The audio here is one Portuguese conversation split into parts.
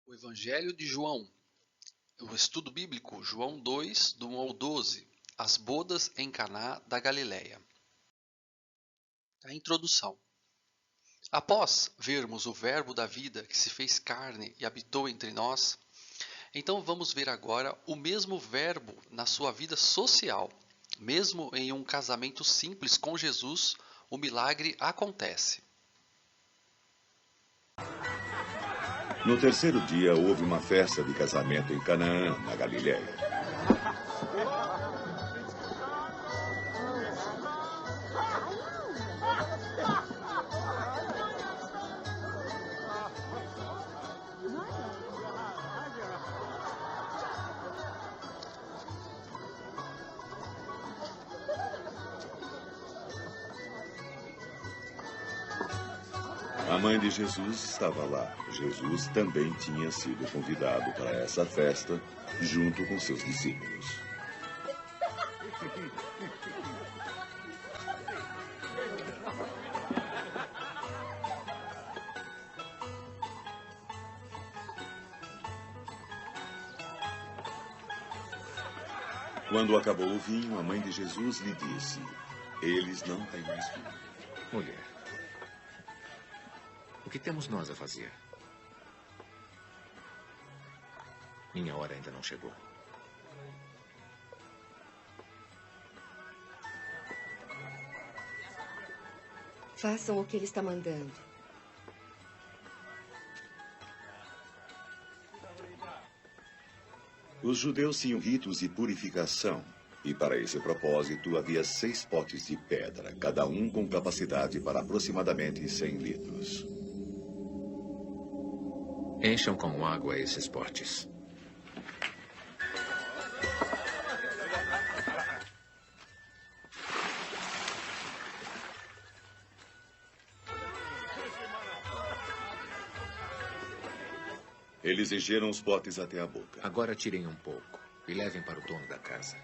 O Evangelho de João, o estudo bíblico, João 2, do 1 ao 12, as bodas em Caná da Galileia. A introdução. Após vermos o Verbo da vida que se fez carne e habitou entre nós, então vamos ver agora o mesmo Verbo na sua vida social. Mesmo em um casamento simples com Jesus, o milagre acontece. No terceiro dia, houve uma festa de casamento em Canaã, na Galileia. A mãe de Jesus estava lá. Jesus também tinha sido convidado para essa festa, junto com seus discípulos. Quando acabou o vinho, a mãe de Jesus lhe disse: "Eles não têm mais vinho." Mulher, o que temos nós a fazer? Minha hora ainda não chegou. Façam o que ele está mandando. Os judeus tinham ritos de purificação, e para esse propósito havia 6 potes de pedra, cada um com capacidade para aproximadamente 100 litros. Encham com água esses potes. Eles encheram os potes até a boca. Agora tirem um pouco e levem para o dono da casa.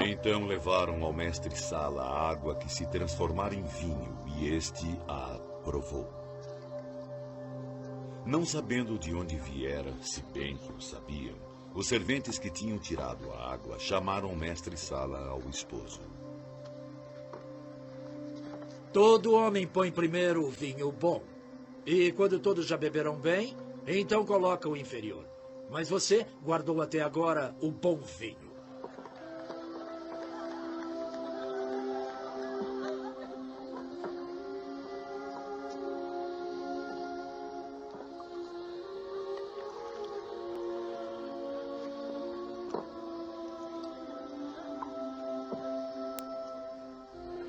Então levaram ao mestre-sala a água que se transformara em vinho, e este a provou. Não sabendo de onde viera, se bem que o sabiam, os serventes que tinham tirado a água chamaram o mestre-sala ao esposo. Todo homem põe primeiro o vinho bom. E quando todos já beberam bem, então coloca o inferior. Mas você guardou até agora o bom vinho.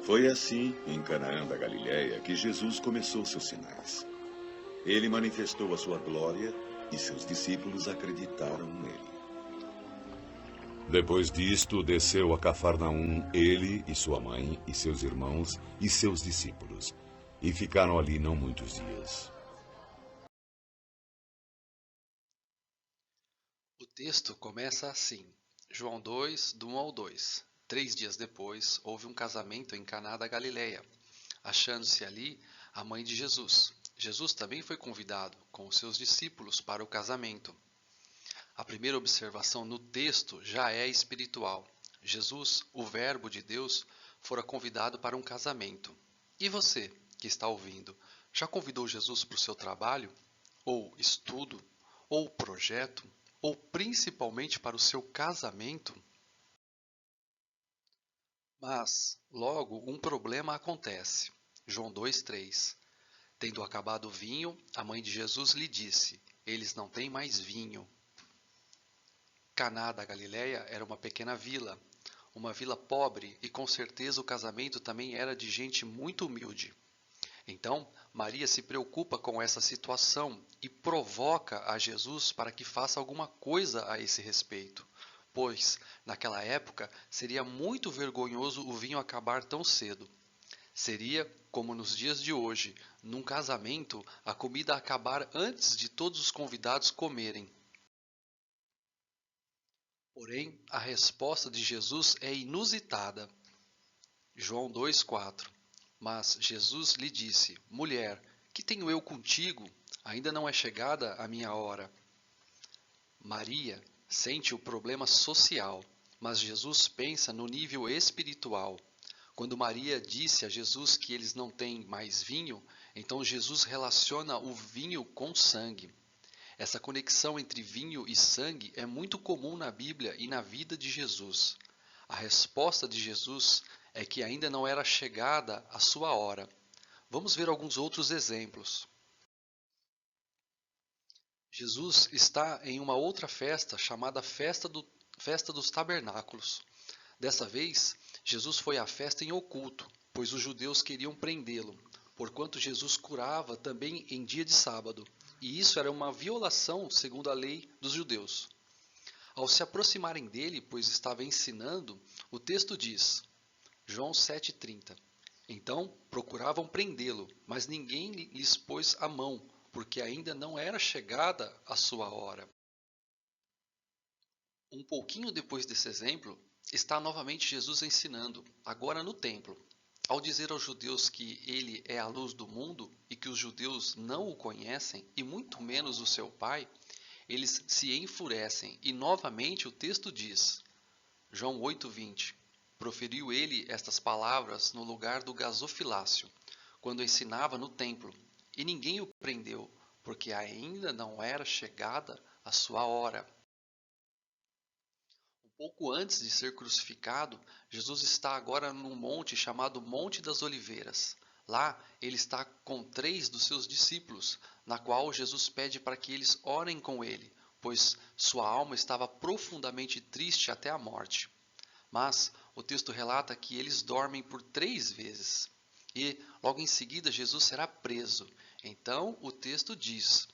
Foi assim, em Canaã da Galileia, que Jesus começou seus sinais. Ele manifestou a sua glória e seus discípulos acreditaram nele. Depois disto, desceu a Cafarnaum, ele e sua mãe, e seus irmãos, e seus discípulos, e ficaram ali não muitos dias. O texto começa assim, João 2, do 1 ao 2. 3 dias depois, houve um casamento em Caná da Galileia, achando-se ali a mãe de Jesus. Jesus também foi convidado, com os seus discípulos, para o casamento. A primeira observação no texto já é espiritual. Jesus, o Verbo de Deus, fora convidado para um casamento. E você, que está ouvindo, já convidou Jesus para o seu trabalho? Ou estudo? Ou projeto? Ou principalmente para o seu casamento? Mas, logo, um problema acontece. João 2,3. Tendo acabado o vinho, a mãe de Jesus lhe disse: "Eles não têm mais vinho." Caná da Galileia era uma pequena vila, uma vila pobre, e com certeza o casamento também era de gente muito humilde. Então, Maria se preocupa com essa situação e provoca a Jesus para que faça alguma coisa a esse respeito, pois, naquela época, seria muito vergonhoso o vinho acabar tão cedo. Seria como nos dias de hoje, num casamento, a comida acabar antes de todos os convidados comerem. Porém, a resposta de Jesus é inusitada. João 2,4. Mas Jesus lhe disse: Mulher, que tenho eu contigo? Ainda não é chegada a minha hora. Maria sente o problema social, mas Jesus pensa no nível espiritual. Quando Maria disse a Jesus que eles não têm mais vinho, então Jesus relaciona o vinho com sangue. Essa conexão entre vinho e sangue é muito comum na Bíblia e na vida de Jesus. A resposta de Jesus é que ainda não era chegada a sua hora. Vamos ver alguns outros exemplos. Jesus está em uma outra festa chamada Festa dos Tabernáculos. Dessa vez, Jesus foi à festa em oculto, pois os judeus queriam prendê-lo, porquanto Jesus curava também em dia de sábado, e isso era uma violação segundo a lei dos judeus. Ao se aproximarem dele, pois estava ensinando, o texto diz, João 7,30, então procuravam prendê-lo, mas ninguém lhes pôs a mão, porque ainda não era chegada a sua hora. Um pouquinho depois desse exemplo, está novamente Jesus ensinando, agora no templo. Ao dizer aos judeus que ele é a luz do mundo e que os judeus não o conhecem, e muito menos o seu Pai, eles se enfurecem e novamente o texto diz, João 8,20, proferiu ele estas palavras no lugar do gasofilácio, quando ensinava no templo, e ninguém o prendeu, porque ainda não era chegada a sua hora. Pouco antes de ser crucificado, Jesus está agora num monte chamado Monte das Oliveiras. Lá, ele está com 3 dos seus discípulos, na qual Jesus pede para que eles orem com ele, pois sua alma estava profundamente triste até a morte. Mas o texto relata que eles dormem por 3 vezes. E, logo em seguida, Jesus será preso. Então, o texto diz,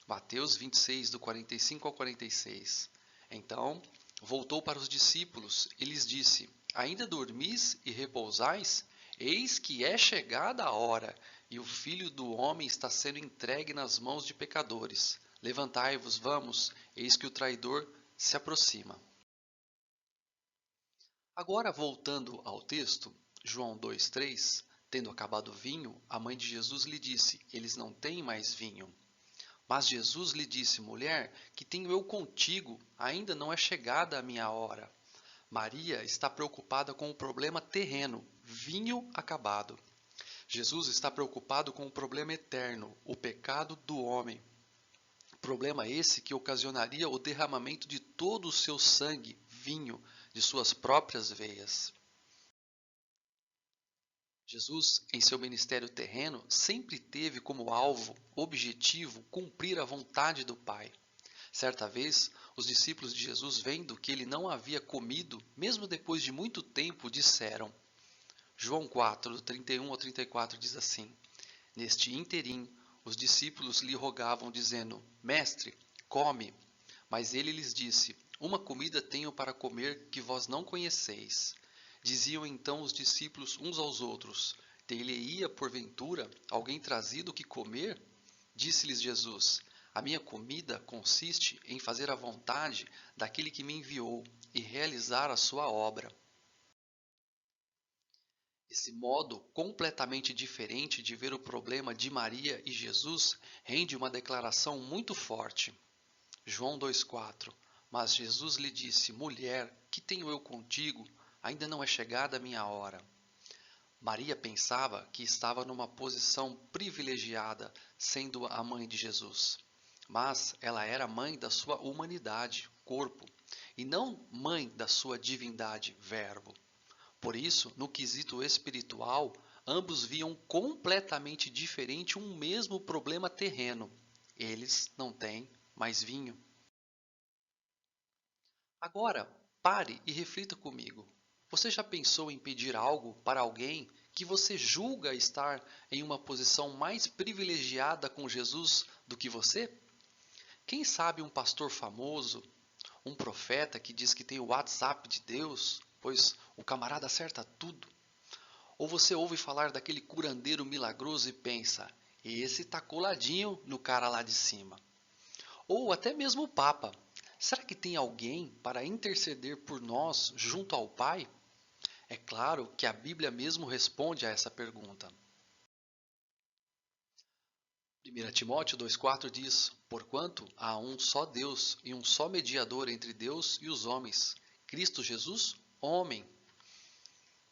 Mateus 26, do 45 ao 46, então voltou para os discípulos e lhes disse, ainda dormis e repousais? Eis que é chegada a hora, e o Filho do Homem está sendo entregue nas mãos de pecadores. Levantai-vos, vamos, eis que o traidor se aproxima. Agora, voltando ao texto, João 2,3, tendo acabado o vinho, a mãe de Jesus lhe disse, eles não têm mais vinho. Mas Jesus lhe disse, mulher, que tenho eu contigo, ainda não é chegada a minha hora. Maria está preocupada com o problema terreno, vinho acabado. Jesus está preocupado com o problema eterno, o pecado do homem. Problema esse que ocasionaria o derramamento de todo o seu sangue, vinho, de suas próprias veias. Jesus, em seu ministério terreno, sempre teve como alvo, objetivo, cumprir a vontade do Pai. Certa vez, os discípulos de Jesus, vendo que ele não havia comido, mesmo depois de muito tempo, disseram, João 4, do 31 ao 34, diz assim, neste interim, os discípulos lhe rogavam, dizendo, Mestre, come. Mas ele lhes disse, uma comida tenho para comer que vós não conheceis. Diziam então os discípulos uns aos outros, ter-lhe-ia porventura alguém trazido o que comer? Disse-lhes Jesus, a minha comida consiste em fazer a vontade daquele que me enviou e realizar a sua obra. Esse modo completamente diferente de ver o problema de Maria e Jesus rende uma declaração muito forte. João 2,4 Mas Jesus lhe disse, mulher, que tenho eu contigo? Ainda não é chegada a minha hora. Maria pensava que estava numa posição privilegiada, sendo a mãe de Jesus. Mas ela era mãe da sua humanidade, corpo, e não mãe da sua divindade, verbo. Por isso, no quesito espiritual, ambos viam completamente diferente um mesmo problema terreno. Eles não têm mais vinho. Agora, pare e reflita comigo. Você já pensou em pedir algo para alguém que você julga estar em uma posição mais privilegiada com Jesus do que você? Quem sabe um pastor famoso, Um profeta que diz que tem o WhatsApp de Deus, pois o camarada acerta tudo? Ou você ouve falar daquele curandeiro milagroso e pensa, esse tá coladinho no cara lá de cima? Ou até mesmo o Papa. Será que tem alguém para interceder por nós junto ao Pai? É claro que a Bíblia mesmo responde a essa pergunta. 1 Timóteo 2,4 diz, porquanto há um só Deus e um só mediador entre Deus e os homens, Cristo Jesus, homem.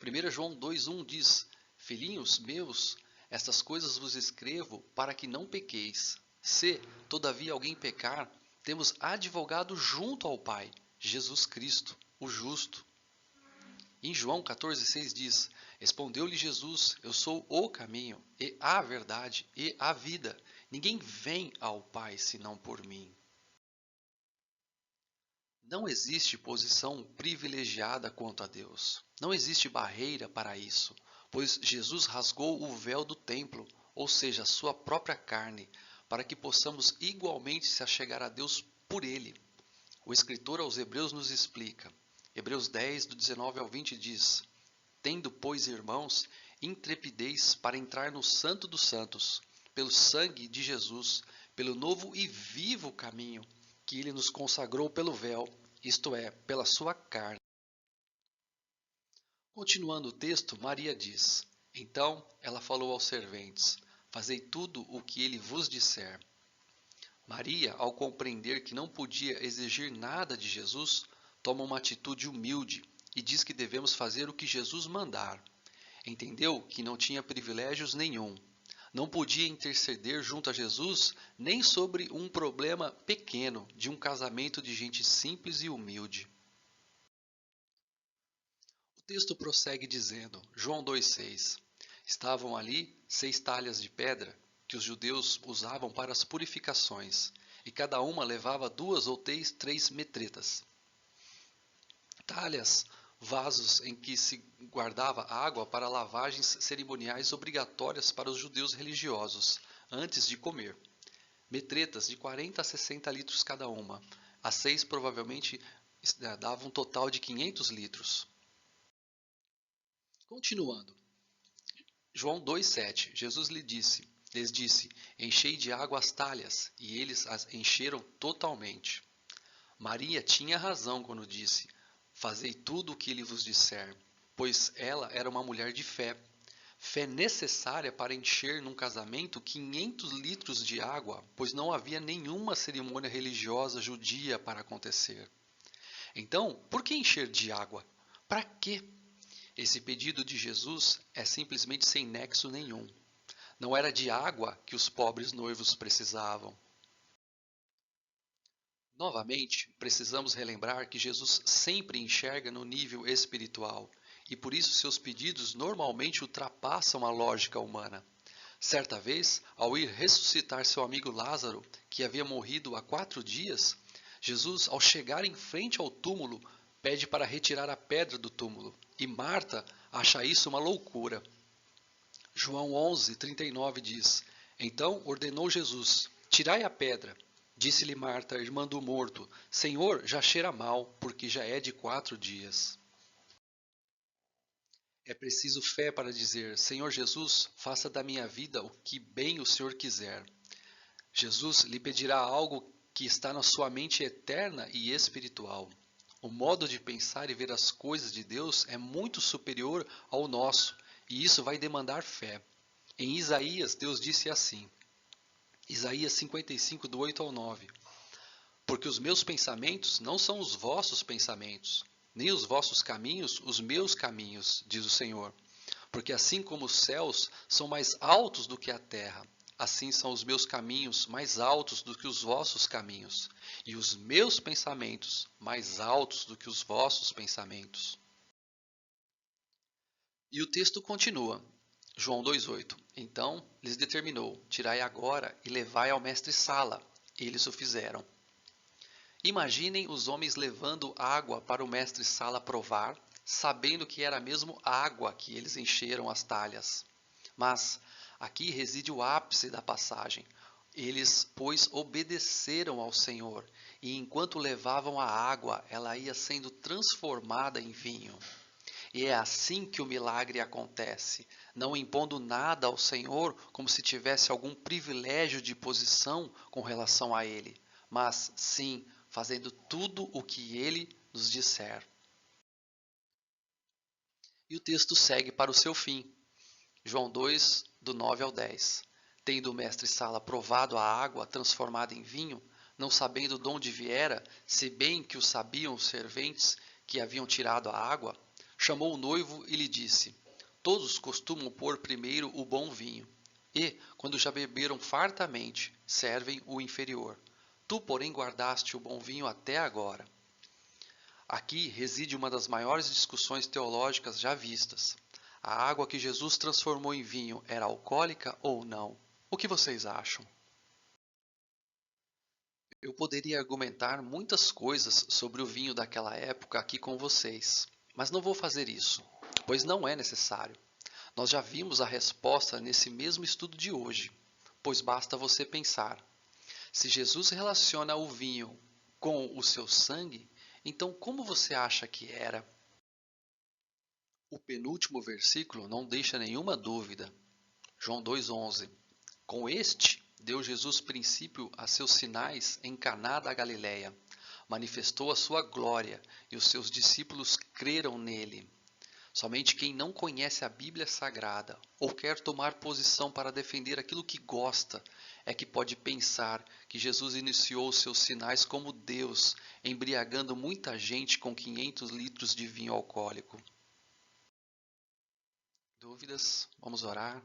1 João 2,1 diz, filhinhos meus, estas coisas vos escrevo para que não pequeis. Se, todavia, alguém pecar, temos advogado junto ao Pai, Jesus Cristo, o justo. Em João 14,6 diz, respondeu-lhe Jesus, eu sou o caminho, e a verdade, e a vida. Ninguém vem ao Pai senão por mim. Não existe posição privilegiada quanto a Deus. Não existe barreira para isso, pois Jesus rasgou o véu do templo, ou seja, a sua própria carne, para que possamos igualmente se achegar a Deus por ele. O escritor aos Hebreus nos explica. Hebreus 10, do 19 ao 20 diz, tendo, pois, irmãos, intrepidez para entrar no Santo dos Santos, pelo sangue de Jesus, pelo novo e vivo caminho, que ele nos consagrou pelo véu, isto é, pela sua carne. Continuando o texto, Maria diz, então ela falou aos serventes, fazei tudo o que ele vos disser. Maria, ao compreender que não podia exigir nada de Jesus, toma uma atitude humilde e diz que devemos fazer o que Jesus mandar. Entendeu que não tinha privilégios nenhum. Não podia interceder junto a Jesus nem sobre um problema pequeno de um casamento de gente simples e humilde. O texto prossegue dizendo, João 2,6, estavam ali 6 talhas de pedra que os judeus usavam para as purificações, e cada uma levava 2 ou 3 metretas. Talhas, vasos em que se guardava água para lavagens cerimoniais obrigatórias para os judeus religiosos, antes de comer. Metretas de 40 a 60 litros cada uma. As 6 provavelmente davam um total de 500 litros. Continuando. João 2,7. Jesus lhes disse, enchei de água as talhas, e eles as encheram totalmente. Maria tinha razão quando disse, fazei tudo o que ele vos disser, pois ela era uma mulher de fé. Fé necessária para encher num casamento 500 litros de água, pois não havia nenhuma cerimônia religiosa judia para acontecer. Então, por que encher de água? Para quê? Esse pedido de Jesus é simplesmente sem nexo nenhum. Não era de água que os pobres noivos precisavam. Novamente, precisamos relembrar que Jesus sempre enxerga no nível espiritual, e por isso seus pedidos normalmente ultrapassam a lógica humana. Certa vez, ao ir ressuscitar seu amigo Lázaro, que havia morrido há 4 dias, Jesus, ao chegar em frente ao túmulo, pede para retirar a pedra do túmulo, e Marta acha isso uma loucura. João 11, 39 diz, então ordenou Jesus, tirai a pedra. Disse-lhe Marta, irmã do morto, Senhor, já cheira mal, porque já é de 4 dias. É preciso fé para dizer, Senhor Jesus, faça da minha vida o que bem o Senhor quiser. Jesus lhe pedirá algo que está na sua mente eterna e espiritual. O modo de pensar e ver as coisas de Deus é muito superior ao nosso, e isso vai demandar fé. Em Isaías, Deus disse assim, Isaías 55, do 8 ao 9. Porque os meus pensamentos não são os vossos pensamentos, nem os vossos caminhos os meus caminhos, diz o Senhor. Porque assim como os céus são mais altos do que a terra, assim são os meus caminhos mais altos do que os vossos caminhos, e os meus pensamentos mais altos do que os vossos pensamentos. E o texto continua. João 2,8. Então lhes determinou, tirai agora e levai ao mestre-sala. Eles o fizeram. Imaginem os homens levando água para o mestre-sala provar, sabendo que era mesmo água que eles encheram as talhas. Mas aqui reside o ápice da passagem. Eles, pois, obedeceram ao Senhor e enquanto levavam a água, ela ia sendo transformada em vinho. E é assim que o milagre acontece, não impondo nada ao Senhor como se tivesse algum privilégio de posição com relação a Ele, mas sim fazendo tudo o que Ele nos disser. E o texto segue para o seu fim. João 2, do 9 ao 10. Tendo o mestre-sala provado a água transformada em vinho, não sabendo de onde viera, se bem que o sabiam os serventes que haviam tirado a água, chamou o noivo e lhe disse: Todos costumam pôr primeiro o bom vinho, e, quando já beberam fartamente, servem o inferior. Tu, porém, guardaste o bom vinho até agora. Aqui reside uma das maiores discussões teológicas já vistas. A água que Jesus transformou em vinho era alcoólica ou não? O que vocês acham? Eu poderia argumentar muitas coisas sobre o vinho daquela época aqui com vocês, mas não vou fazer isso, pois não é necessário. Nós já vimos a resposta nesse mesmo estudo de hoje, pois basta você pensar. Se Jesus relaciona o vinho com o seu sangue, então como você acha que era? O penúltimo versículo não deixa nenhuma dúvida. João 2,11. Com este, deu Jesus princípio a seus sinais em Caná da Galileia. Manifestou a sua glória e os seus discípulos creram nele. Somente quem não conhece a Bíblia Sagrada ou quer tomar posição para defender aquilo que gosta é que pode pensar que Jesus iniciou os seus sinais como Deus, embriagando muita gente com 500 litros de vinho alcoólico. Dúvidas? Vamos orar.